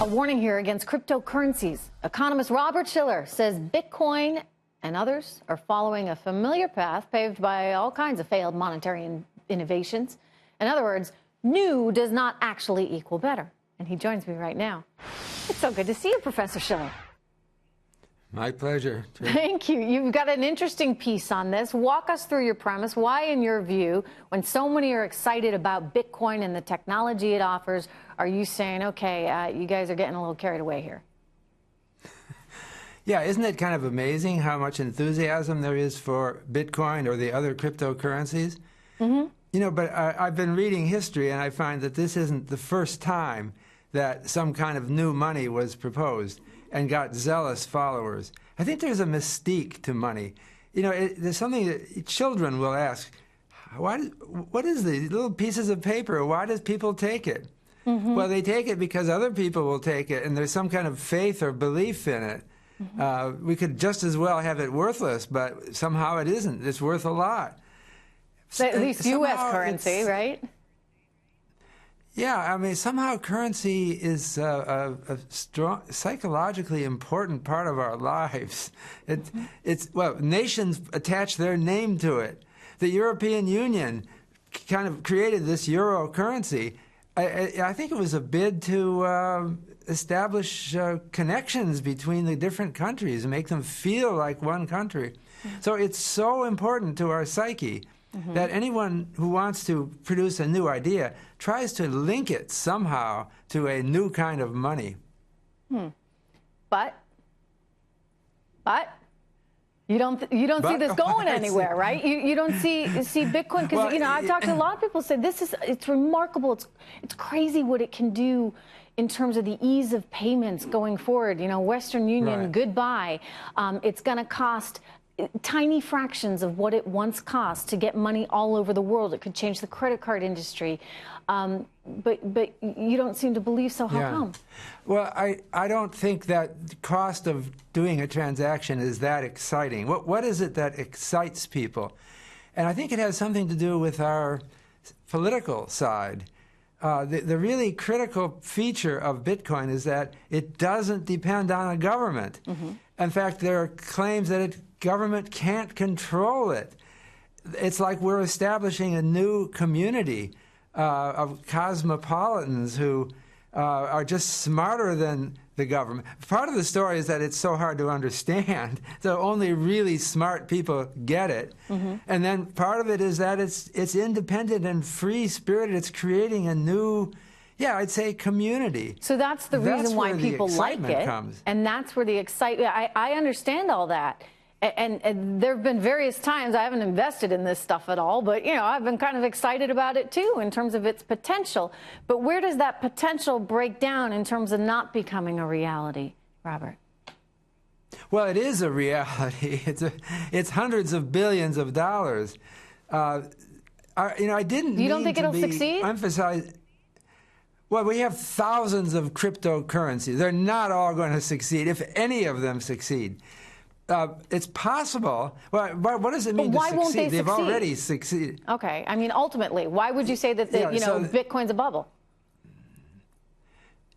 A warning here against cryptocurrencies. Economist Robert Shiller says Bitcoin and others are following a familiar path paved by all kinds of failed monetary innovations. In other words, new does not actually equal better. And he joins me right now. It's so good to see you, Professor Shiller. My pleasure. Thank you. You've got an interesting piece on this. Walk us through your premise. Why, in your view, when so many are excited about Bitcoin and the technology it offers, are you saying, okay, you guys are getting a little carried away here? Yeah, isn't it kind of amazing how much enthusiasm there is for Bitcoin or the other cryptocurrencies? Mm-hmm. You know, but I've been reading history, and I find that this isn't the first time that some kind of new money was proposed and got zealous followers. I think there's a mystique to money. You know, there's something that children will ask, what is these little pieces of paper? Why does people take it? Mm-hmm. Well, they take it because other people will take it, and there's some kind of faith or belief in it. Mm-hmm. We could just as well have it worthless, but somehow it isn't. It's worth a lot. So at least U.S. currency, right? Yeah, I mean, somehow currency is a strong, psychologically important part of our lives. Well, nations attach their name to it. The European Union kind of created this euro currency. I think it was a bid to establish connections between the different countries and make them feel like one country. So it's so important to our psyche. Mm-hmm. That anyone who wants to produce a new idea tries to link it somehow to a new kind of money. But you don't see this going anywhere, right? You don't see Bitcoin because you know, I've talked to a lot of people who say it's remarkable. It's crazy what it can do in terms of the ease of payments going forward. You know, Western Union, right. Goodbye. It's going to cost tiny fractions of what it once cost to get money all over the world. It could change the credit card industry. But you don't seem to believe so. How come? Well, I don't think that the cost of doing a transaction is that exciting. What is it that excites people? And I think it has something to do with our political side. The really critical feature of Bitcoin is that it doesn't depend on a government. Mm-hmm. In fact, there are claims that government can't control it. It's like we're establishing a new community of cosmopolitans who are just smarter than the government. Part of the story is that it's so hard to understand, so only really smart people get it. Mm-hmm. And then part of it is that it's independent and free-spirited. It's creating a new, I'd say community. So that's the reason why people like it, and that's where the excitement. I understand all that. And there have been various times I haven't invested in this stuff at all, but, you know, I've been kind of excited about it, too, in terms of its potential. But where does that potential break down in terms of not becoming a reality, Robert? Well, it is a reality. It's hundreds of billions of dollars. You know, I didn't You don't think it'll succeed? Well, we have thousands of cryptocurrencies. They're not all going to succeed, if any of them succeed. It's possible. Well, what does it mean to succeed? Won't they They've succeed? already succeeded. Okay. I mean, ultimately, why would you say that Bitcoin's a bubble?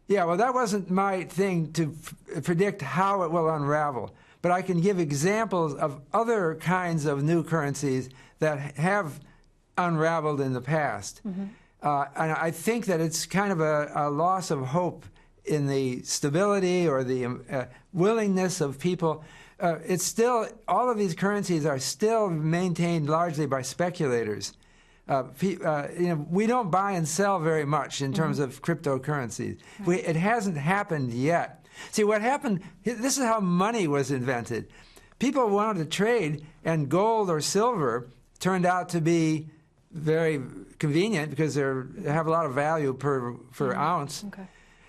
Yeah, well, that wasn't my thing to predict how it will unravel. But I can give examples of other kinds of new currencies that have unraveled in the past. Mm-hmm. And I think that it's kind of a loss of hope in the stability or the willingness of people. It's still, all of these currencies are still maintained largely by speculators. You know, we don't buy and sell very much in terms of cryptocurrencies. Right. It hasn't happened yet. See, what happened, this is how money was invented. People wanted to trade, and gold or silver turned out to be very convenient because they have a lot of value per ounce. Okay.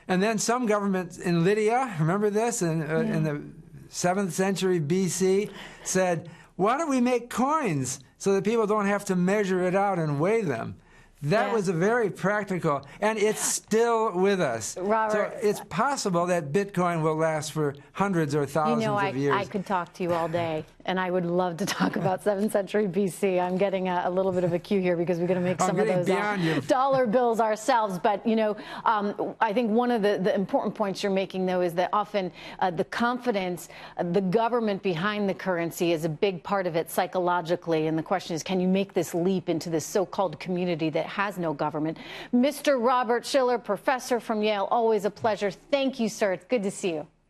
And then some government in Lydia, remember this, in the 7th century BC, said, why don't we make coins so that people don't have to measure it out and weigh them? That was a very practical, and it's still with us. Robert, so it's possible that Bitcoin will last for hundreds or thousands of years. I could talk to you all day, And I would love to talk about 7th century BC. I'm getting a little bit of a cue here because we're going to make some of those dollar bills ourselves. But, you know, I think one of the important points you're making, though, is that often the confidence, the government behind the currency is a big part of it psychologically. And the question is, can you make this leap into this so-called community that has no government? Mr. Robert Shiller, professor from Yale, always a pleasure. Thank you, sir. It's good to see you.